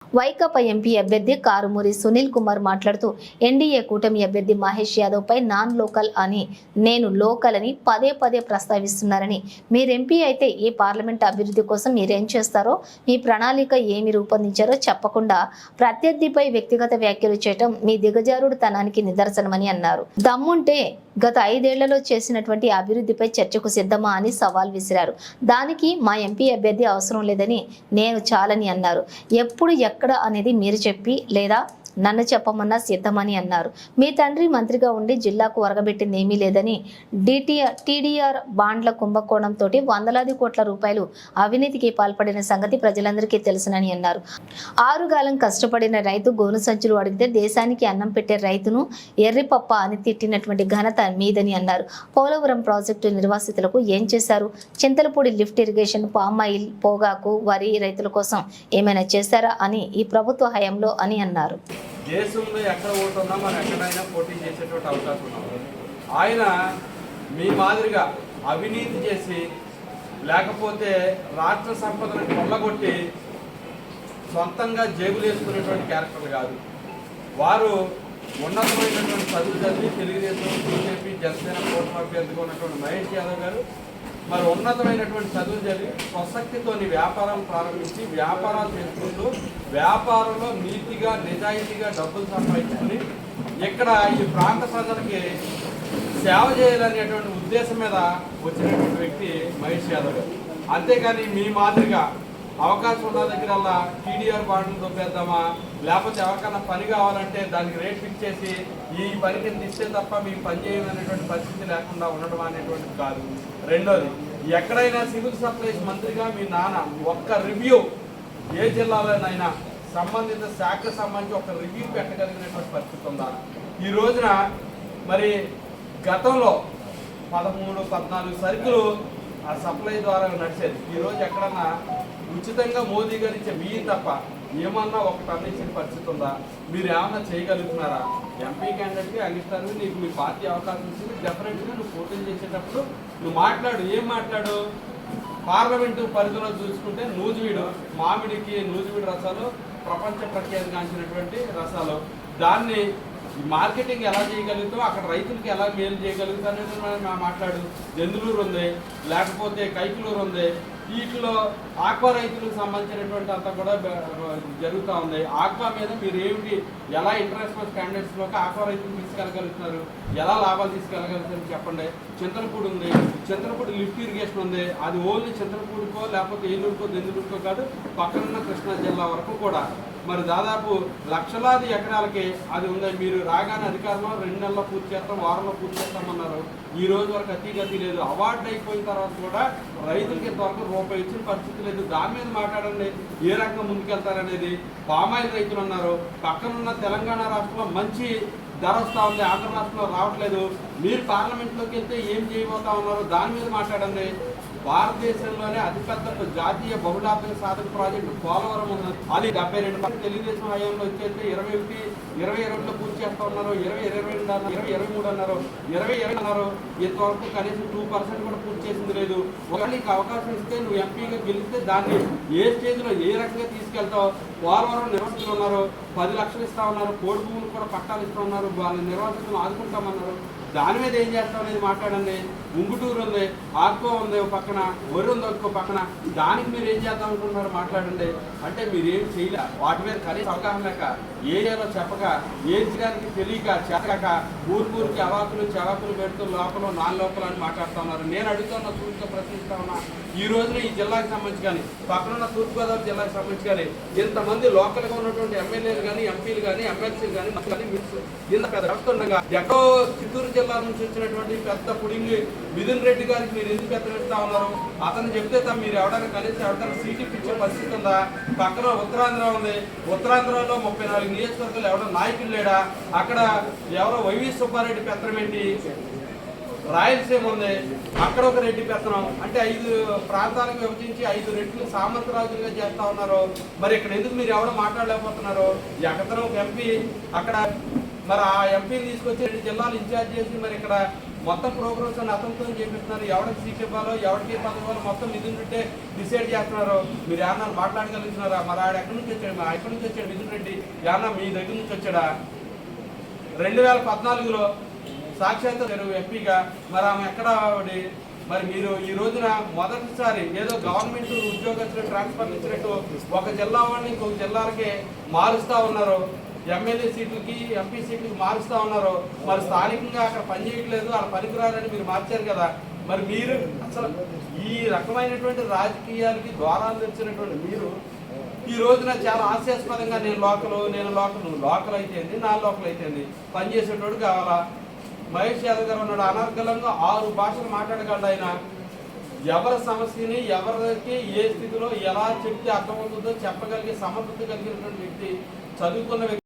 Vaikapa MP అభ్యర్థి కారుమూరి సునీల్ కుమార్ మాట్లాడుతూ NDA కూటమి అభ్యర్థి మహేష్ యాదవ్ పై నాన్ లోకల్ అని నేను లోకల్ అని పదే పదే ప్రస్తావిస్తున్నారని, మీరు ఎంపీ అయితే ఈ పార్లమెంట్ అభివృద్ధి కోసం మీరేం చేస్తారో, మీ ప్రణాళిక ఏమి రూపొందించారో చెప్పకుండా ప్రత్యర్థిపై వ్యక్తిగత వ్యాఖ్యలు చేయడం మీ దిగజారుడుతనానికి నిదర్శనమని అన్నారు. దమ్ముంటే గత 5 ఏళ్లలో చేసినటువంటి అభివృద్ధిపై చర్చకు సిద్ధమా అని సవాల్ విసిరారు. దానికి మా ఎంపీ అభ్యర్థి అవసరం లేదని, నేను చాలని అన్నారు. ఎప్పుడు ఎక్కడ అనేది మీరు చెప్పి లేదా నన్ను చెప్పమన్నా సిద్ధమని అన్నారు. మీ తండ్రి మంత్రిగా ఉండి జిల్లాకు వరగబెట్టింది ఏమీ లేదని, టీడీఆర్ బాండ్ల కుంభకోణంతో వందలాది కోట్ల రూపాయలు అవినీతికి పాల్పడిన సంగతి ప్రజలందరికీ తెలుసునని అన్నారు. ఆరుగాలం కష్టపడిన రైతు గోను సంచులు అడిగితే దేశానికి అన్నం పెట్టే రైతును ఎర్రిపప్ప అని తిట్టినటువంటి ఘనత మీదని అన్నారు. పోలవరం ప్రాజెక్టు నిర్వాసితులకు ఏం చేశారు? చింతలపూడి లిఫ్ట్ ఇరిగేషన్, పామాయిల్, పొగాకు, వరి రైతుల కోసం ఏమైనా చేశారా అని ఈ ప్రభుత్వ హయాంలో అని అన్నారు. దేశంలో ఎక్కడ ఓటున్నా మనం ఎక్కడైనా పోటీ చేసేటువంటి అవకాశం ఉన్నాం. ఆయన మీ మాదిరిగా అవినీతి చేసి లేకపోతే రాష్ట్ర సంపదను కొల్లగొట్టి సొంతంగా జేబులు వేసుకునేటువంటి క్యారెక్టర్లు కాదు. వారు ఉన్నతమైనటువంటి చదువు చదివి తెలుగుదేశం, బీజేపీ, జనసేన కూటమి అభ్యర్థిగా ఉన్నటువంటి మహేష్ యాదవ్ గారు మరి ఉన్నతమైనటువంటి చదువు చదివి స్వశక్తితోని వ్యాపారం ప్రారంభించి వ్యాపారాలు చేసుకుంటూ వ్యాపారంలో నీతిగా నిజాయితీగా డబ్బులు సంపాదించుకుని ఇక్కడ ఈ ప్రాంత ప్రజలకి సేవ చేయాలనేటువంటి ఉద్దేశం మీద వచ్చినటువంటి వ్యక్తి మహేష్ యాదవ్ గారు. అంతేగాని మీ మాదిరిగా అవకాశం ఉన్న దగ్గరల్లా టీడీఆర్ బాండ్లు దొబ్బేద్దామా, లేకపోతే ఎవరికైనా పని కావాలంటే దానికి రేట్ ఫిక్స్ చేసి ఈ పనికి ఇస్తే తప్ప మీకు పని చేయాలనేటువంటి పరిస్థితి లేకుండా ఉండడం అనేటువంటిది కాదు. రెండోది, ఎక్కడైనా సివిల్ సప్లైస్ మంత్రిగా మీ నాన్న ఒక్క రివ్యూ ఏ జిల్లాలోనైనా సంబంధిత శాఖకు సంబంధించి ఒక రివ్యూ పెట్టగలిగినటువంటి పరిస్థితి ఉందా? ఈ రోజున మరి గతంలో 13-14 సరుకులు ఆ సప్లై ద్వారా నడిచేది. ఈరోజు ఎక్కడన్నా ఉచితంగా మోదీ గారు ఇచ్చే బియ్యం తప్ప ఏమన్నా ఒకటి అందించిన పరిస్థితి ఉందా? మీరు ఏమన్నా చేయగలుగుతున్నారా? ఎంపీ క్యాండిడేట్కి అందిస్తారు, నీకు మీ పార్టీ అవకాశం ఇచ్చింది, డెఫినెట్గా నువ్వు పోటీ చేసేటప్పుడు నువ్వు మాట్లాడు. ఏం మాట్లాడు? పార్లమెంటు పరిధిలో చూసుకుంటే నూజివీడు మామిడికి నూజివీడు రసాలు ప్రపంచ ప్రఖ్యాతిగాంచినటువంటి రసాలు, దాన్ని మార్కెటింగ్ ఎలా చేయగలుగుతావు, అక్కడ రైతులకి ఎలా మేలు చేయగలుగుతావు అనేది మాట్లాడు. దెందులూరు ఉంది, లేకపోతే కైకులూరు ఉంది, వీటిలో ఆక్వా రైతులకు సంబంధించినటువంటి అంతా కూడా జరుగుతూ ఉంది. ఆక్వా మీద మీరు ఏమిటి, ఎలా ఇంటర్నేషనల్ స్టాండర్డ్స్లోకి ఆక్వా రైతులు తీసుకెళ్ళగలుగుతున్నారు, ఎలా లాభాలు తీసుకెళ్ళగలుగుతారు చెప్పండి. చింతలపూడి ఉంది, చింతలపూడి లిఫ్ట్ ఇరిగేషన్ ఉంది. అది ఓన్లీ చింతలపూడికో లేకపోతే ఏలూరుకో దెందులూరుకో కాదు, పక్కనున్న కృష్ణా జిల్లా వరకు కూడా మరి దాదాపు లక్షలాది ఎకరాలకి అది ఉంది. మీరు రాగానే అధికారంలో 2 నెలల్లో పూర్తి చేస్తాం, వారంలో పూర్తి చేస్తామన్నారు. ఈ రోజు వరకు అతిగతి లేదు. అవార్డు అయిపోయిన తర్వాత కూడా రైతులకి ఇంతవరకు రూపాయి ఇచ్చిన పరిస్థితి లేదు. దాని మీద మాట్లాడండి, ఏ రకంగా ముందుకెళ్తారనేది. పామాయిల్ రైతులు ఉన్నారు, పక్కనున్న తెలంగాణ రాష్ట్రంలో మంచి ధర వస్తూ ఉంది, ఆంధ్ర రాష్ట్రంలో రావట్లేదు. మీరు పార్లమెంట్లోకి వెళ్తే ఏం చేయబోతా ఉన్నారో దాని మీద మాట్లాడండి. భారతదేశంలోనే అతిపెద్ద జాతీయ బహుళార్థక సాధక ప్రాజెక్టు పోలవరం ఉన్నది. అది 72 తెలుగుదేశం హయాంలో వచ్చేస్తే 2021లో పూర్తి చేస్తా ఉన్నారు, 2022 అన్నారు, 2023 అన్నారు, 2020 అన్నారు. ఇంతవరకు కనీసం 2% కూడా పూర్తి చేసింది లేదు. ఒకరికి అవకాశం ఇస్తే నువ్వు ఎంపీగా గెలిస్తే దాన్ని ఏ స్టేజ్లో ఏ రకంగా తీసుకెళ్తావు? పోలవరం నిర్వాసితులు ఉన్నారు, 10 లక్షలు ఇస్తా ఉన్నారు, కోడి భూములు కూడా పట్టాలు ఇస్తా ఉన్నారు, వాళ్ళ నిర్వాసితులు ఆదుకుంటామన్నారు. దాని మీద ఏం చేస్తాం అనేది మాట్లాడండి. ఉంగుటూరు ఉంది, ఆక్వా ఉంది ఒక పక్కన, వరి ఉంది ఒక పక్కన, దానికి మీరు ఏం చేద్దాం అనుకుంటున్నారు మాట్లాడండి. అంటే మీరేం చేయలే, వాటి మీద కనీసం అవగాహన లేక, ఏరియాలో చెప్పక, ఏం చేయడానికి తెలియక, చేతక ఊరికి అవాకులు చవాకులు పెడుతూ లోపల లోపల అని మాట్లాడుతూ ఉన్నారు. నేను అడుగుతున్న సూటిగా ప్రశ్నిస్తా ఉన్నా, ఈ రోజున ఈ జిల్లాకి సంబంధించి కానీ పక్కనున్న తూర్పుగోదావరి జిల్లాకి సంబంధించి కానీ ఇంతమంది లోకల్గా ఉన్నటువంటి ఎమ్మెల్యేలు కానీ ఎంపీలు కానీ ఎమ్మెల్సీలు కానీ ఇంత పెద్ద వ్యవస్థ ఎక్కడో చిత్తూరు జిల్లా నుంచి వచ్చినటువంటి పెద్ద పుడింగి మిథున్ రెడ్డి గారికి మీరు ఎందుకు ఎత్తనిస్తా ఉన్నారు? అతను చెప్తే మీరు ఎవరైనా కలిసి ఎవరైనా సీట్ ఇప్పించే పరిస్థితి ఉందా? పక్కన ఉత్తరాంధ్ర ఉంది, ఉత్తరాంధ్రలో 34 నియోజకవర్గాలు ఎవరో నాయకులు లేడా? అక్కడ ఎవరో వైవి సుబ్బారెడ్డి పెత్తనం ఏంటి? రాయలసీమ ఉంది, అక్కడ ఒక రెడ్డి పెత్తనం. అంటే 5 ప్రాంతాలకు విభజించి 5 రెడ్లు సామంతరాజులుగా చేస్తా ఉన్నారు. మరి ఇక్కడ ఎందుకు మీరు ఎవరో మాట్లాడలేకపోతున్నారు? ఎక్కడో ఒక ఎంపీ, అక్కడ మరి ఆ ఎంపీని తీసుకొచ్చి 2 జిల్లాలు ఇన్ఛార్జ్ చేసి మరి ఇక్కడ మొత్తం ప్రోగ్రామ్స్ అని అతనితో చేపిస్తున్నారు. ఎవరికి సీట్ ఇవ్వాలో ఎవరికి పదవి ఇవ్వాలో మొత్తం మిథున్ రెడ్డి డిసైడ్ చేస్తున్నారు. మీరు ఏమన్నా మాట్లాడగలుగుతున్నారా? మరి ఆడ ఎక్కడి నుంచి వచ్చాడు? ఎక్కడి నుంచి వచ్చాడు మిథున్ రెడ్డి? ఏమన్నా మీ దగ్గర నుంచి వచ్చాడా? 2014లో సాక్షాత్ ఎంపీగా మరి ఆమె ఎక్కడ ఆవిడ? మరి మీరు ఈ రోజున మొదటిసారి ఏదో గవర్నమెంట్ ఉద్యోగస్తులు ట్రాన్స్ఫర్ ఇచ్చినట్టు ఒక జిల్లా వాళ్ళని ఇంకొక జిల్లాలకి మారుస్తూ ఉన్నారు. ఎమ్మెల్యే సీట్లకి ఎంపీ సీట్లకి మారుస్తూ ఉన్నారు. మరి స్థానికంగా అక్కడ పనిచేయట్లేదు, అక్కడ పనికిరాలని మీరు మార్చారు కదా. మరి మీరు అసలు ఈ రకమైనటువంటి రాజకీయాలకి ద్వారాలు తెచ్చినటువంటి మీరు ఈ రోజున చాలా హాస్యాస్పదంగా నేను లోకల్ నువ్వు లోకల్ అయితేంది, నా లోకల్ అయితేంది, పనిచేసేటోడు కావాలా? మహేష్ యాదవ్ గారు ఉన్నాడు, అనర్గళంగా 6 భాషలు మాట్లాడగలడు ఆయన. ఎవరి సమస్యని ఎవరికి ఏ స్థితిలో ఎలా చెప్తే అర్థమవుతుందో చెప్పగలిగే సమర్థత కలిగినటువంటి వ్యక్తి, చదువుకున్న వ్యక్తి.